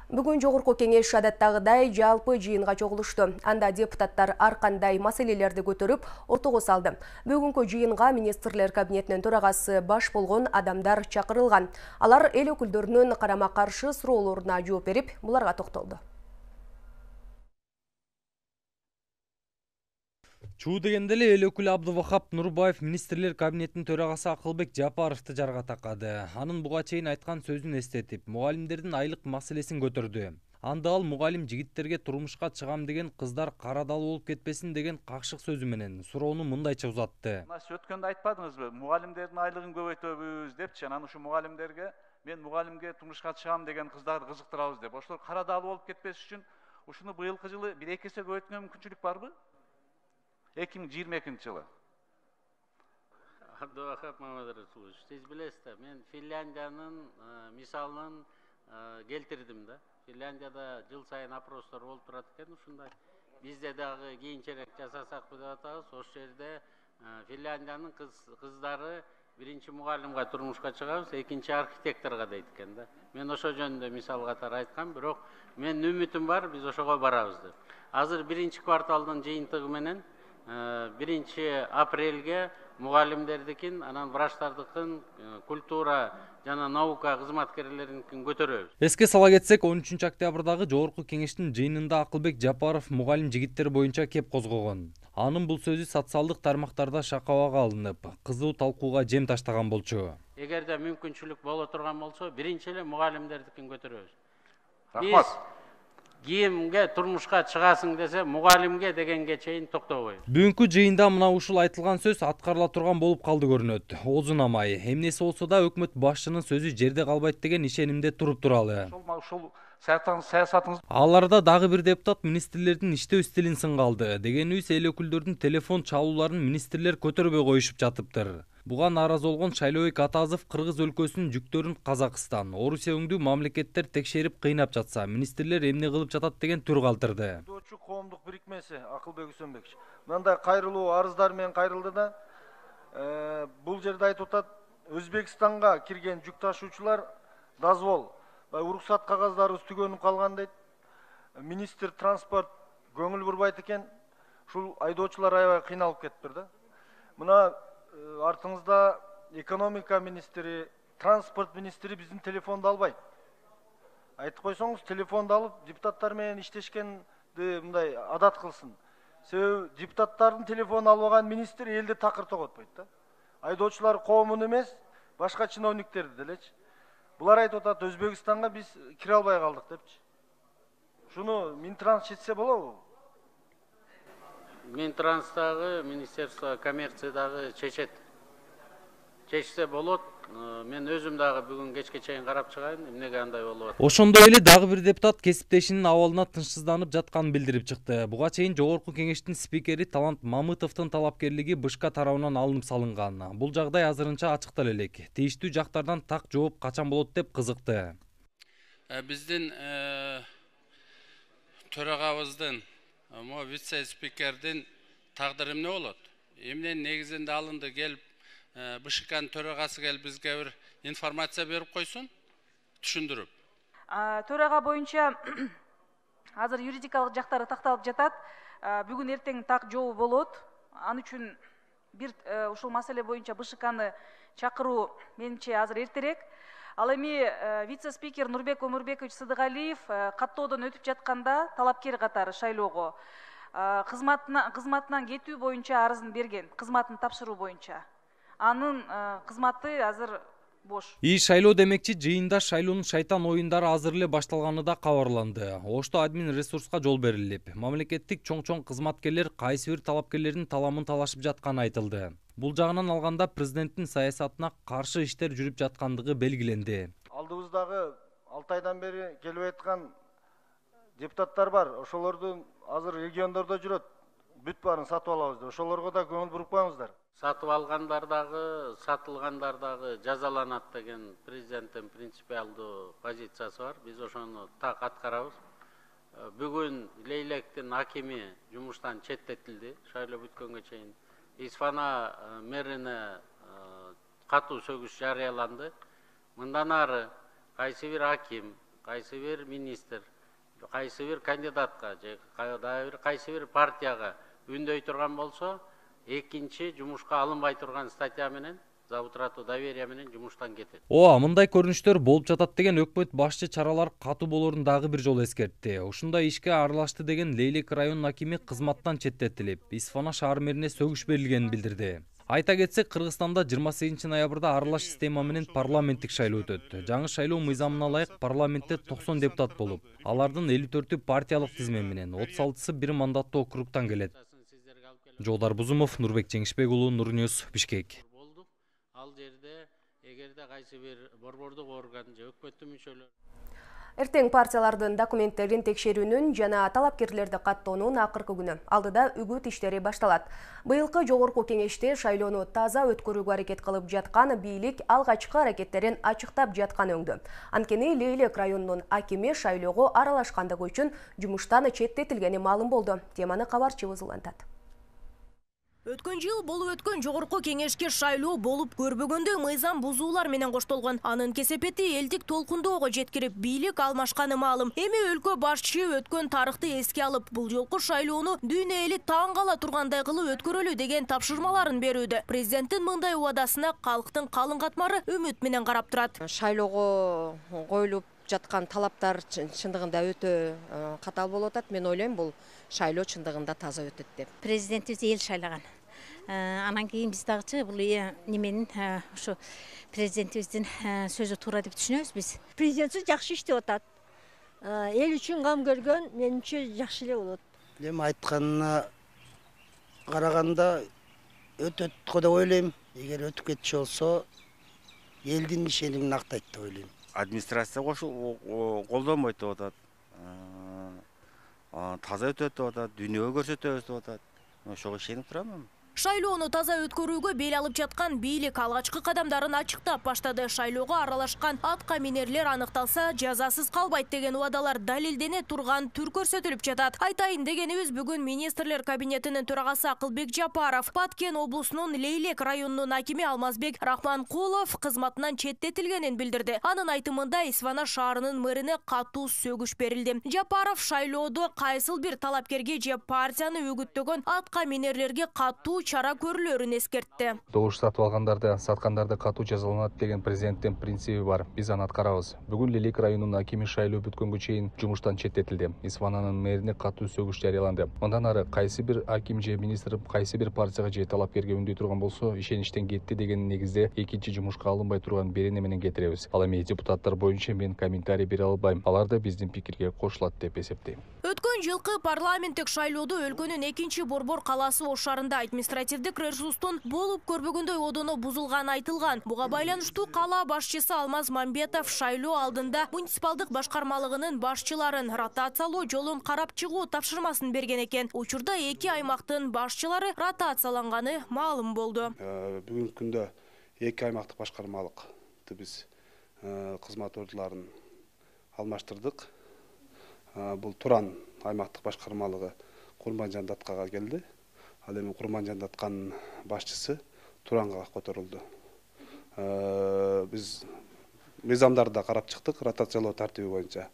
Бүгін Жогорку кеңеш адаттагыдай жалпы жыйынга чогулушту. Анда депутаттар ар кандай маселелерди көтөрүп, ортого салды. Бүгүнкү жыйынга министрлер кабинетинин төрагасы баш болгон адамдар чакырылган. Алар эл өкүлдөрүнүн карама-каршы суроолоруна жооп берип, буларга токтолду. Чуу дегенде эле эл өкүлү Абдувахап Нурбаев министрлер кабинетинин төрагасы Акылбек Жапаровду жарга такады. Анын буга чейин айткан сөзүн эстетип, мугалимдердин айлык маселесин көтөрдү. Анда ал мугалим жигиттерге турмушка чыгам деген кыздар карадалы болуп кетпесин деген какшык сөзү менен суроону мындайча узатты. Өткөндө айтпадыңызбы, мугалимдердин айлыгын көбөйтөбүз депчи, анан ушу мугалимдерге мен мугалимге турмушка чыгам деген кыздарды кызыктырабыз деп. Ошолор карадалы болуп кетпеш үчүн ушуну быйылкы жылы 1-2 эсе көбөйткөнгө мүмкүнчүлүк барбы? 2022 жылы. Абдувахап Мамадрасулович, сиз билесиз да, мен Финляндиянын мисалын келтирдим да. Финляндияда жыл сайын опростор болуп турат экен, ушундай. Бизде дагы кийинчерээк жасасакпы деп атабыз. Ошол жерде Финляндиянын кыздары биринчи мугалимге турмушка чыгабыз, экинчи архитекторго дейт экен да. Мен ошол жөнүндө мисал катары айткам, бирок мен үмүтүм бар, биз ошого барабыз деп. Азыр биринчи кварталдын жыйынтыгы менен 1 апрелге мугалимдердикин, анан врачтардыкын, культура жана наука кызматкерлеринкин көтөрөбүз. Эске сала кетсек, 13 октябрдагы Жогорку кеңештин жыйынында Акылбек Жапаров мугалим жигиттер боюнча кеп козгогон. Анын бул сөзү социалдык тармактарда шакабага алынып, кызуу талкууга жем таштаган болчу. Эгерде мүмкүнчүлүк боло турган болсо, биринчи эле мугалимдердикин көтөрөбүз. Рахмат. Кийимге турмушка чыгасың десе, мугалимге дегенге чейин токтобойбуз. Бүгүнкү жыйында мына ушул айтылган сөз аткарыла турган болуп калды көрүнөт. Озунамай, эмнеси болсо да өкмөт башчынын сөзү жерде калбайт деген ишенимде туруп туралы. Ошол саясатыңыз. Аларда дагы бир депутат министрлердин иштөө стилин сынга алды. Дегенибиз, эл өкүлдөрдүн телефон чалууларын министрлер көтөрбөй коюшуп жатыптыр. Буга нааразы болгон Шайлообек Атазов Кыргыз өлкөсүнүн жүктөрүн Казакстан, Орусия өңдүү мамлекеттер текшерип кыйнап жатса, министрлер эмне кылып жатат деген түр калтырды. Коомдук бирикмеси Акылбек Үсөнбекович мындай кайрылуу арыздар менен кайрылды да, бул жерде айтып атат, Өзбекстанга кирген жүк ташуучулар дозвол, уруксат кагаздары түгөнүп калган дейт. Министр транспорт көңүл бурбайт экен. Ушул айдоочулар аябай кыйналып кетиптир да. Мына артыңызда экономика министри, транспорт министри биздин телефонду албайт. Айтып койсоңуз, телефонду алып, депутаттар менен иштешкенди мындай адат кылсын. Себеби депутаттардын телефонун албаган министр элди такыр тоготпойт да. Айдоочулар коомун эмес, башка чиновниктерди делечи. Булар айтып атат, Өзбекстанга биз кире албай калдык депчи. Шуну Минтранс чечсе болобу? Минтранстагы, Министерство коммерциядагы чечсе болот. Мен өзүм дагы бүгүн кечке чейин карап чыгайын, эмнеге андай болуп атат. Ошондой эле дагы бир депутат кесиптешинин абалына тынчсызданып жатканын билдирип чыкты. Буга чейин Жогорку кеңештин спикери Талант Мамытовдун талапкерлиги БШК тарабынан алынып салынган. Бул жагдай азырынча ачыктала элек. Тийиштүү жактардан так жооп качан болот деп кызыкты. Биздин төрагабыздын, вице-спикердин тагдыры эмне болот? Эмненин негизинде алынды келип БШКнын төрагасы келип бизге бир информация берип койсун, түшүндүрүп. Төрага боюнча азыр юридикалык жактары такталып жатат. Бүгүн эртең так жообу болот. Ал үчүн бир ушул маселе боюнча БШКны чакыруу менимче азыр эртерээк. Ал эми вице-спикер Нурбек Өмүрбекович Сыдыгалиев каттоодон өтүп жатканда талапкер катары шайлоого кызматынан кетүү боюнча арызын берген, кызматын тапшыруу боюнча. Анын кызматы азыр бош. Шайлоо демекчи, жыйында шайлоонун шайтан оюндары азыр эле башталганы да кабарланды. Ошто админ ресурска жол берилип, мамлекеттик чоң кызматкерлер кайсы бир талапкерлердин таламын талашып жатканы айтылды. Бул жагынан алганда президенттин саясатына каршы иштер жүрүп жаткандыгы белгиленди. Алдыбыздагы 6 айдан бери келип аткан депутаттар бар. Ошолордун азыр региондордо жүрөт. Бүт баарын сатып алабыз деп. Ошолорго да көңүл буруп коюңуздар. Сатып алгандар дагы, сатылгандар дагы жазаланат деген президенттин принципиалдуу позициясы бар. Биз ошону так аткарабыз. Бүгүн Лейлектин акими жумуштан четтетилди, шайлоо бүткөнгө чейин. Исфана мэрине катуу сөгүш жарыяланды. Мындан ары кайсы бир аким, кайсы бир министр, кайсы бир кандидатка же дагы бир кайсы бир партияга үндөй турган болсо, экинчи жумушка алынбай турган статья менен за утрату доверия менен жумуштан кетет. Мындай көрүнүштөр болуп жатат деген өкмөт башчы чаралар катуу болорун дагы бир жолу эскертти. Ушундай ишке аралашты деген Лейлек районунун акими кызматтан четтетилип, Исфана шаар мэрине сөгүш берилгенин билдирди. Айта кетсек, Кыргызстанда 28 ноябрда аралаш система менен парламенттик шайлоо өтөт. Жаңы шайлоо мыйзамына ылайык парламентте 90 депутат болуп, алардын 54-ü партиялык тизме менен, 36-сы бир мандаттуу округтан келет. Жолдар Бузумов, Нурбек Жеңишбек уулу, Нурньюс, Бишкек. Ал жерде эгерде кайсы бир борбордук орган же өкмөттүн мүчөлөрү Эртең партиялардын документтерин текшерүүнүн жана талапкерлерди каттоонун акыркы күнү. Алдыда үгүт иштери башталат. Быйылкы жогорку кеңеште шайлоону таза өткөрүүгө аракет кылып жаткан бийлик алгачкы аракеттерин ачыктап жаткан өңдү. Анткени Лейлек районунун акими шайлоого аралашкандыгы үчүн жумуштан четтетилгени маалым болду. Теманы кабарчыбыз улантат. Өткөн жыл болуп өткөн жогорку кеңешке шайлоо болуп көрбөгөндө мыйзам бузуулар менен коштолгон. Анын кесепети элдик толкундоого жеткирип, бийлик алмашканы маалым. Эми өлкө башчы өткөн тарыхты эске алып, бул жолку шайлоону дүйнө эли таң кала тургандай кылып өткөрөлү деген тапшырмаларын берүүдө. Президенттин мындай убадасына калктын калың катмары үмүт менен карап турат. Шайлоого коюлуп жаткан талаптар чындыгында өтө катаал болуп атат. Мен ойлойм, бул шайлоо чындыгында таза өтөт деп. Президентибиз эл шайлаган. Анан кийин биз дагычы бул неменин ошо президентибиздин сөзү туура деп түшүнөбүз биз. Президентибиз жакшы иштеп атат. Эл үчүн кам көргөн, менимче жакшы эле болот. Эми айтканына караганда өтөт го деп ойлойм. Эгер өтүп кетчү болсо, элдин ишенимин актайт деп ойлойм. Администрация колдонбойт деп атат. Таза өтөт деп атат, дүйнөгө көрсөтөбүз деп атат. Ошого ишенип турам. Шайлоону таза өткөрүүгө бел алып жаткан бийлик алгачкы кадамдарын ачыктап баштады. Шайлоого аралашкан атка минерлер аныкталса, жазасыз калбайт деген убадалар далилдене турган түр көрсөтүлүп жатат. Айтайын дегенибиз, бүгүн министрлер кабинетинин төрагасы Акылбек Жапаров, Баткен облусунун Лейлек районунун акими Алмазбек Рахманкулов кызматынан четтетилгенин билдирди. Анын айтымында Исфана шаарынын мэрине катуу сөгүш берилди. Жапаров шайлоодо кайсыл бир талапкерге же партияны үгүттөгөн атка минерлерге катуу чара көрүлөрүн эскертти. Добуш сатып алгандарды, саткандарды катуу жазаланат деген президенттин принциби бар. Биз аны аткарабыз. Бүгүн Лейлек районунун акими шайлоо бүткөнгө чейин жумуштан четтетилди. Исфананын мэрине катуу сөгүш жарыяланды. Мындан ары кайсы бир аким же министр кайсы бир партияга же талапкерге үндөй турган болсо, ишеничтен кетти деген негизде экинчи жумушка алынбай турган берене менен кетиребиз. Ал эми депутаттар боюнча мен комментарий бере албайм. Алар да биздин пикирге кошулат деп эсептейм. Өткөн жылкы парламенттик шайлоодо өлкөнүн экинчи борбор калаасы Ош шаарында административдик ресурстун болуп көрбөгөндөй одону бузулганы айтылган. Буга байланыштуу кала башчысы Алмаз Мамбетов шайлоо алдында муниципалдык башкармалыгынын башчыларын ротациялоо жолун карап чыгуу тапшырмасын берген экен. Учурда эки аймактын башчылары ротацияланганы маалым болду. Бүгүнкү күндө эки аймактык башкармалыкты биз кызмат ордуларын алмаштырдык. Бул Туран аймактык башкармалыгы Курманжан Даткага келди. Ал эми Курманжан Датканын башчысы Туранга которулду. Биз мыйзамдарды карап чыктык ротациялоо тартиби боюнча.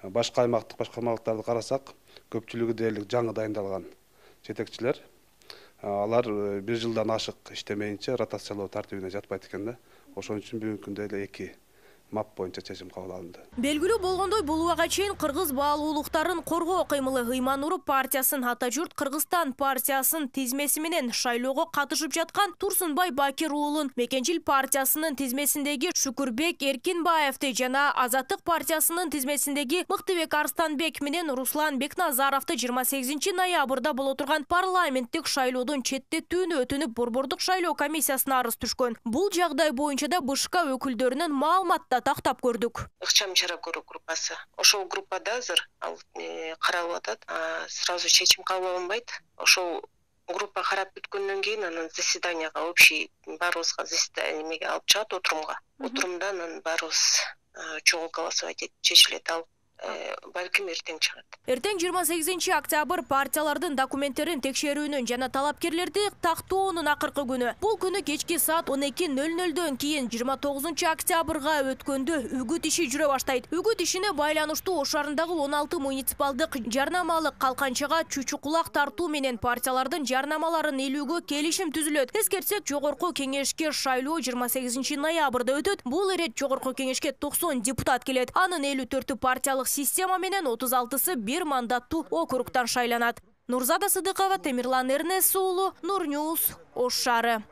Башка аймактык башкармалыктарды карасак, көпчүлүгү дээрлик жаңы дайындалган жетекчилер. Алар бир жылдан ашык иштемейинче ротациялоо тартибине жатпайт экен да. Ошон үчүн бүгүнкү күндө эле эки мап боюнча чечим кабыл алынды. Белгилүү болгондой, бул убага чейин кыргыз баалуулуктарын коргоо кыймылы Ыйман-Уруп партиясын, Ата журт Кыргызстан партиясынын тизмеси менен шайлоого катышып жаткан Турсунбай Бакир уулун, Мекенчил партиясынын тизмесиндеги Шүкүрбек Эркинбаевди жана Азаттык партиясынын тизмесиндеги Мыктыбек Арстанбек менен Руслан Бекназаровду 28 ноябрда боло турган парламенттик шайлоодон четтетүүнү өтүнүп борбордук шайлоо комиссиясына арыз түшкөн. Бул жагдай боюнча да БШК өкүлдөрүнүн маалыматта тактап көрдүк. Ыкчам чара көрүү группасы. Ошол группада азыр каралып атат. Сразу чечим кабыл алынбайт. Ошол группа карап бүткөндөн кийин анан заседанияга общий баарыбызга заседаниеге алып чыгат, отурумга. Отурумда анан баарыбыз чогуу голосовать этип чечилет. Ал балким эртең чыгат. Эртең 28 октябрь партиялардын документтерин текшерүүнүн жана талапкерлерди тактоонун акыркы күнү. Бул күнү кечки саат 12:00 кийин 29 октябрга өткөндө үгүт иши жүрө баштайт. Үгүт ишине байланыштуу Ош шаарындагы 16 муниципалдык жарнамалык калканчага чучукулак тартуу менен партиялардын жарнамаларын элүүгө келишим түзүлөт. Эскертсек, жогорку кеңешке шайлоо 28 ноябрда өтөт. Бул ирет жогорку кеңешке 90 депутат келет. Анын 54 партиялык система менен 36-сы бир мандаттуу округтан шайланат. Нурзада Сыдыкова, Темирлан Эрнес уулу, Нур Ньюс, Ош шаары.